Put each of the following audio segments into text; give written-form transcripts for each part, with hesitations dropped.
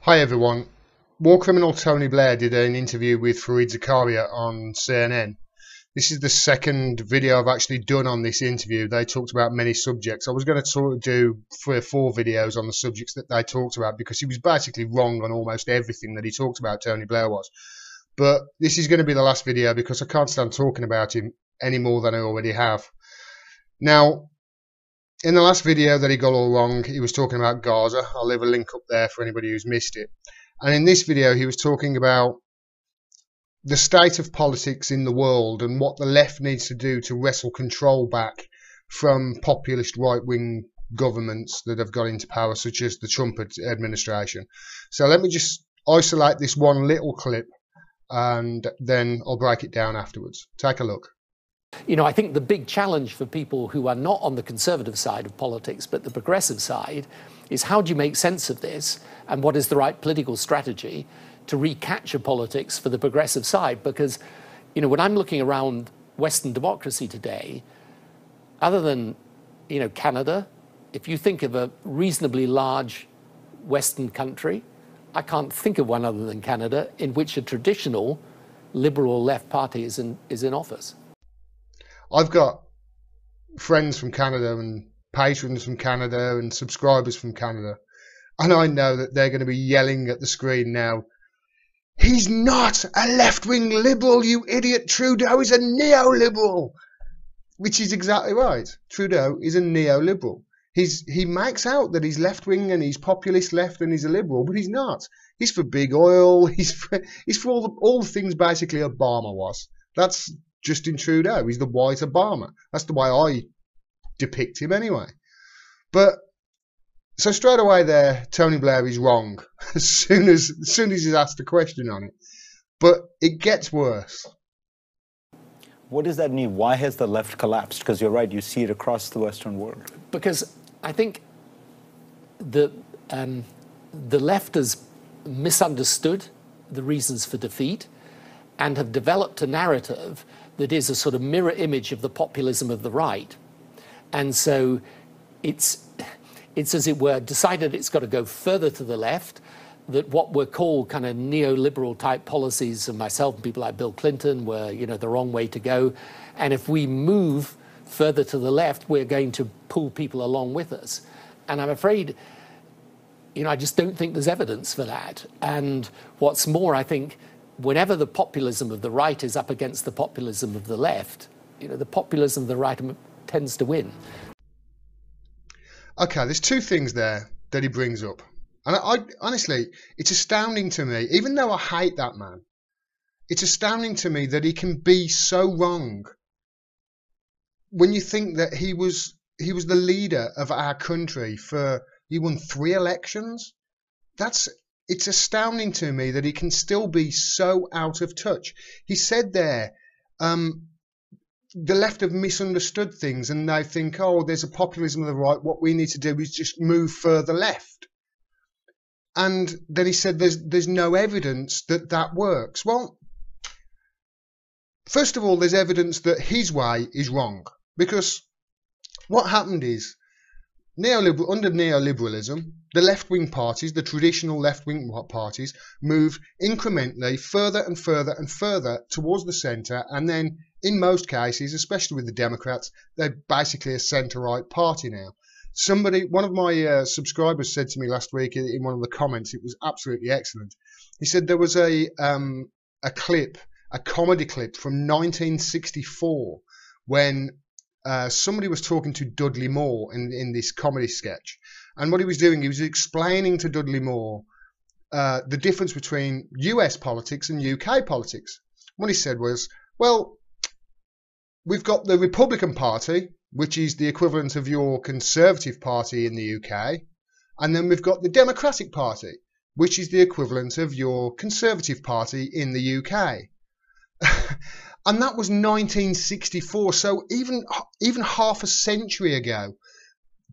Hi everyone. War criminal Tony Blair did an interview with Fareed Zakaria on CNN. This is the second video I've actually done on this interview. They talked about many subjects. I was going to sort of do 3 or 4 videos on the subjects that they talked about because he was basically wrong on almost everything that he talked about, Tony Blair was. But this is going to be the last video because I can't stand talking about him any more than I already have. Now, in the last video that he got all wrong, he was talking about Gaza. I'll leave a link up there for anybody who's missed it. And in this video, he was talking about the state of politics in the world and what the left needs to do to wrestle control back from populist right-wing governments that have got into power, such as the Trump administration. So let me just isolate this one little clip and then I'll break it down afterwards. Take a look. You know, I think the big challenge for people who are not on the conservative side of politics, but the progressive side, is how do you make sense of this and what is the right political strategy to recapture politics for the progressive side? Because, you know, when I'm looking around Western democracy today, other than, you know, Canada, if you think of a reasonably large Western country, I can't think of one other than Canada in which a traditional liberal left party is in office. I've got friends from Canada and patrons from Canada and subscribers from Canada, and I know that they're going to be yelling at the screen now, "He's not a left-wing liberal, you idiot. Trudeau is a neoliberal." Which is exactly right. Trudeau is a neoliberal. He makes out that he's left-wing and he's populist left and he's a liberal, but he's not. He's for big oil. He's for all the things basically Obama was. That's Justin Trudeau. He's the white Obama. That's the way I depict him anyway. But so straight away there, Tony Blair is wrong as soon as he's asked a question on it. But it gets worse. What does that mean? Why has the left collapsed? Because you're right, you see it across the Western world. Because I think the left has misunderstood the reasons for defeat and have developed a narrative that is a sort of mirror image of the populism of the right. And so it's as it were decided it's got to go further to the left, that what were called kind of neoliberal type policies of myself and people like Bill Clinton were, you know, the wrong way to go. And if we move further to the left, we're going to pull people along with us. And I'm afraid, you know, I just don't think there's evidence for that. And what's more, I think whenever the populism of the right is up against the populism of the left, you know, the populism of the right tends to win. Okay, there's 2 things there that he brings up. And I honestly, it's astounding to me, even though I hate that man, it's astounding to me that he can be so wrong when you think that he was the leader of our country for, he won 3 elections. It's astounding to me that he can still be so out of touch. He said there, the left have misunderstood things and they think, oh, there's a populism of the right. What we need to do is just move further left. And then he said there's no evidence that that works. Well, first of all, there's evidence that his way is wrong. Because what happened is, under neoliberalism, the left-wing parties, the traditional left-wing parties, moved incrementally further and further and further towards the centre, and then in most cases, especially with the Democrats, they're basically a centre-right party now. One of my subscribers said to me last week in one of the comments, it was absolutely excellent. He said there was a comedy clip from 1964 when somebody was talking to Dudley Moore in this comedy sketch. And what he was doing, he was explaining to Dudley Moore the difference between US politics and UK politics. What he said was, well, we've got the Republican Party, which is the equivalent of your Conservative Party in the UK, and then we've got the Democratic Party, which is the equivalent of your Conservative Party in the UK. And that was 1964, so even half a century ago,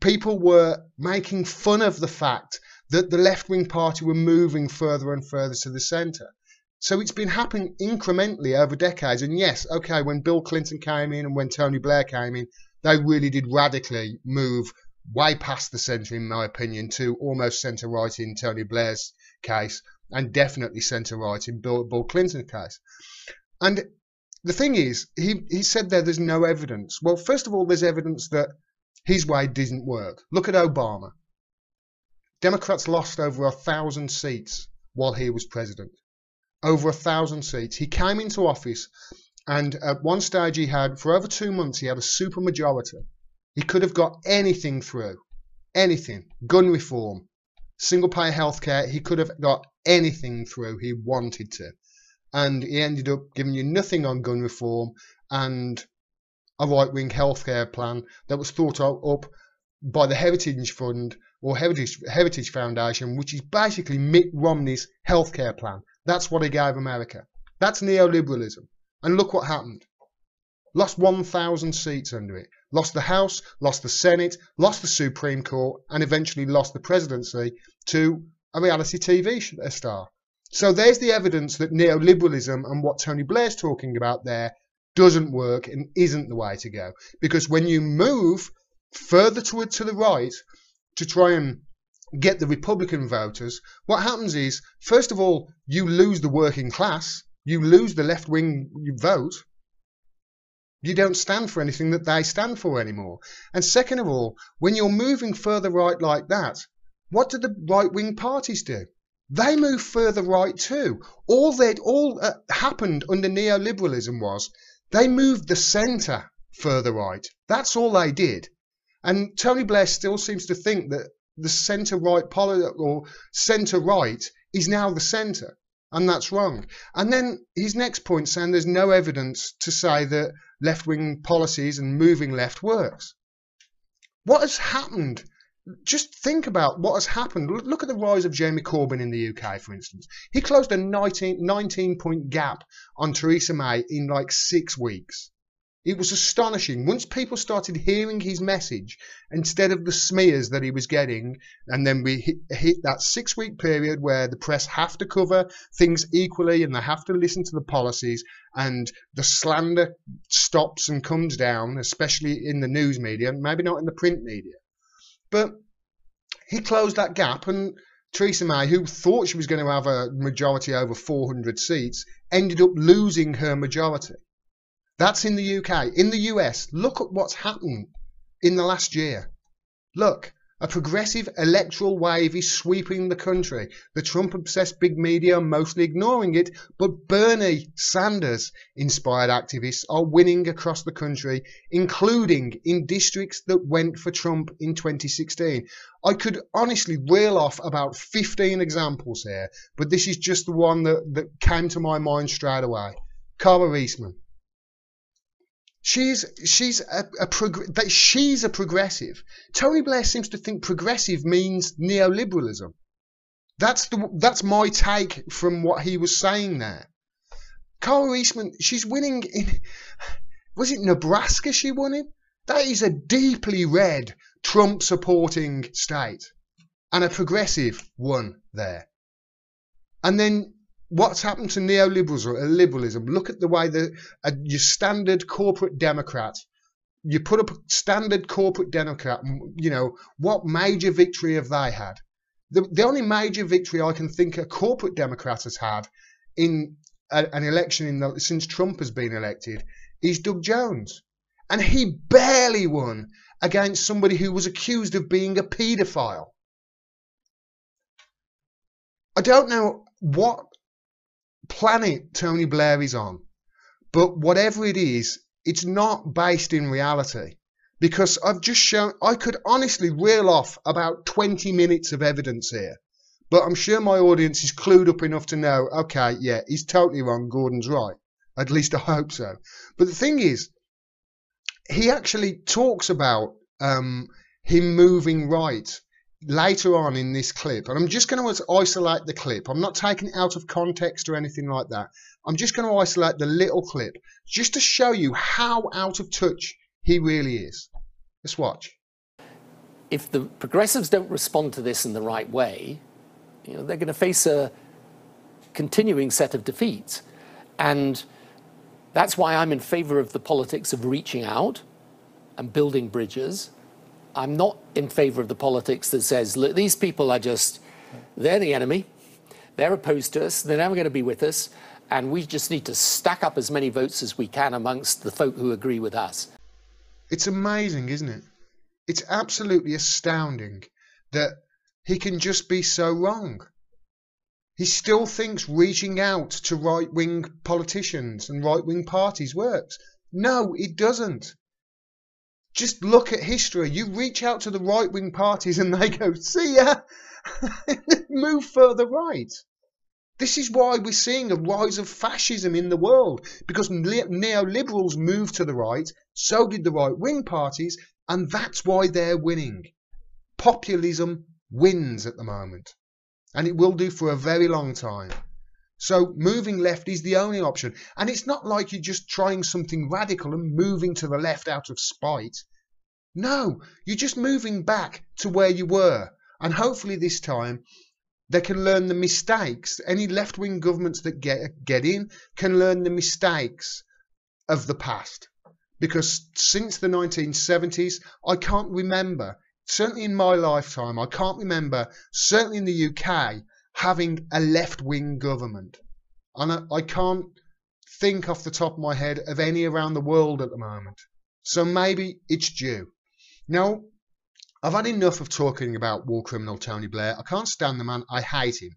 people were making fun of the fact that the left-wing party were moving further and further to the centre. So it's been happening incrementally over decades. And yes, okay, when Bill Clinton came in and when Tony Blair came in, they really did radically move way past the centre, in my opinion, to almost centre-right in Tony Blair's case, and definitely centre-right in Bill Clinton's case. And the thing is, he said there's no evidence. Well, first of all, there's evidence that his way didn't work. Look at Obama. Democrats lost over 1,000 seats while he was president. Over 1,000 seats. He came into office, and at one stage he had, for over 2 months, he had a supermajority. He could have got anything through. Anything. Gun reform. Single-payer healthcare. He could have got anything through he wanted to. And he ended up giving you nothing on gun reform and a right-wing healthcare plan that was thought up by the Heritage Fund or Heritage Foundation, which is basically Mitt Romney's healthcare plan. That's what he gave America. That's neoliberalism. And look what happened. Lost 1,000 seats under it. Lost the House, lost the Senate, lost the Supreme Court, and eventually lost the presidency to a reality TV star. So there's the evidence that neoliberalism and what Tony Blair's talking about there doesn't work and isn't the way to go. Because when you move further to the right to try and get the Republican voters, what happens is, first of all, you lose the working class, you lose the left-wing vote. You don't stand for anything that they stand for anymore. And second of all, when you're moving further right like that, what do the right-wing parties do? They move further right too. All that happened under neoliberalism was they moved the centre further right. That's all they did. And Tony Blair still seems to think that the centre-right or centre-right is now the centre. And that's wrong. And then his next point saying there's no evidence to say that left-wing policies and moving left works. What has happened? Just think about what has happened. Look at the rise of Jeremy Corbyn in the UK, for instance. He closed a 19-point gap on Theresa May in like 6 weeks. It was astonishing. Once people started hearing his message, instead of the smears that he was getting, and then we hit that 6-week period where the press have to cover things equally and they have to listen to the policies, and the slander stops and comes down, especially in the news media, maybe not in the print media. But he closed that gap, and Theresa May, who thought she was going to have a majority over 400 seats, ended up losing her majority. That's in the UK. In the US, look at what's happened in the last year. Look, a progressive electoral wave is sweeping the country. The Trump-obsessed big media are mostly ignoring it, but Bernie Sanders-inspired activists are winning across the country, including in districts that went for Trump in 2016. I could honestly reel off about 15 examples here, but this is just the one that came to my mind straight away. Cara Eastman. She's a progressive. Tony Blair seems to think progressive means neoliberalism. That's my take from what he was saying there. Cara Eastman, she's winning in, was it Nebraska she won in? That is a deeply red Trump supporting state, and a progressive won there. And then what's happened to neoliberalism? Look at the way your standard corporate Democrat, you put up a standard corporate Democrat, you know, what major victory have they had? The only major victory I can think a corporate Democrat has had in an election since Trump has been elected is Doug Jones. And he barely won against somebody who was accused of being a paedophile. I don't know what planet Tony Blair is on, but whatever it is, it's not based in reality, because I've just shown, I could honestly reel off about 20 minutes of evidence here, but I'm sure my audience is clued up enough to know, okay, yeah, he's totally wrong, Gordon's right. At least I hope so. But the thing is, he actually talks about him moving right later on in this clip, and I'm just going to isolate the clip. I'm not taking it out of context or anything like that. I'm just going to isolate the little clip just to show you how out of touch he really is. Let's watch. If the progressives don't respond to this in the right way, you know, they're going to face a continuing set of defeats. And that's why I'm in favor of the politics of reaching out and building bridges I'm not in favour of the politics that says, look, these people are just, they're the enemy, they're opposed to us, they're never going to be with us, and we just need to stack up as many votes as we can amongst the folk who agree with us. It's amazing, isn't it? It's absolutely astounding that he can just be so wrong. He still thinks reaching out to right-wing politicians and right-wing parties works. No, it doesn't. Just look at history. You reach out to the right-wing parties and they go, see ya, move further right. This is why we're seeing a rise of fascism in the world, because neoliberals moved to the right, so did the right-wing parties, and that's why they're winning. Populism wins at the moment, and it will do for a very long time. So moving left is the only option. And it's not like you're just trying something radical and moving to the left out of spite. No, you're just moving back to where you were. And hopefully this time they can learn the mistakes. Any left-wing governments that get in can learn the mistakes of the past. Because since the 1970s, I can't remember, certainly in my lifetime, I can't remember, certainly in the UK, having a left-wing government. And I can't think off the top of my head of any around the world at the moment. So maybe it's due. Now, I've had enough of talking about war criminal Tony Blair. I can't stand the man. I hate him.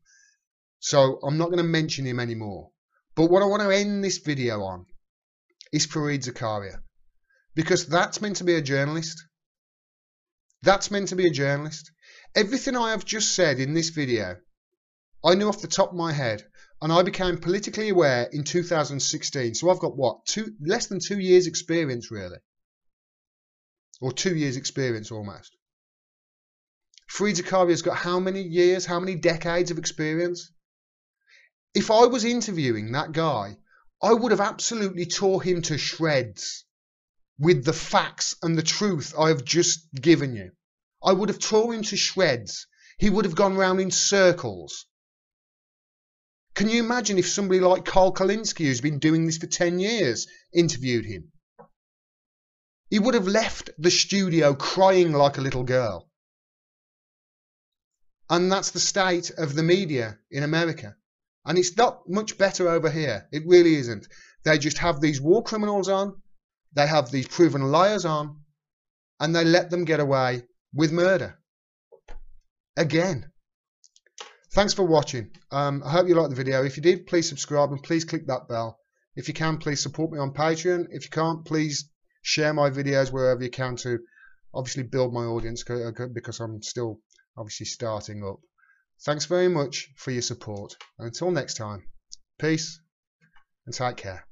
So I'm not going to mention him anymore. But what I want to end this video on is Fareed Zakaria. Because that's meant to be a journalist. That's meant to be a journalist. Everything I have just said in this video, I knew off the top of my head, and I became politically aware in 2016. So I've got what, less than 2 years experience really, or 2 years experience almost. Fareed Zakaria's got how many years, how many decades of experience? If I was interviewing that guy, I would have absolutely tore him to shreds with the facts and the truth I have just given you. I would have tore him to shreds. He would have gone round in circles. Can you imagine if somebody like Carl Kalinske, who's been doing this for 10 years, interviewed him? He would have left the studio crying like a little girl. And that's the state of the media in America. And it's not much better over here. It really isn't. They just have these war criminals on, they have these proven liars on, and they let them get away with murder. Again. Thanks for watching. I hope you liked the video. If you did, please subscribe and please click that bell. If you can, please support me on Patreon. If you can't, please share my videos wherever you can to obviously build my audience, because I'm still obviously starting up. Thanks very much for your support. And until next time, peace and take care.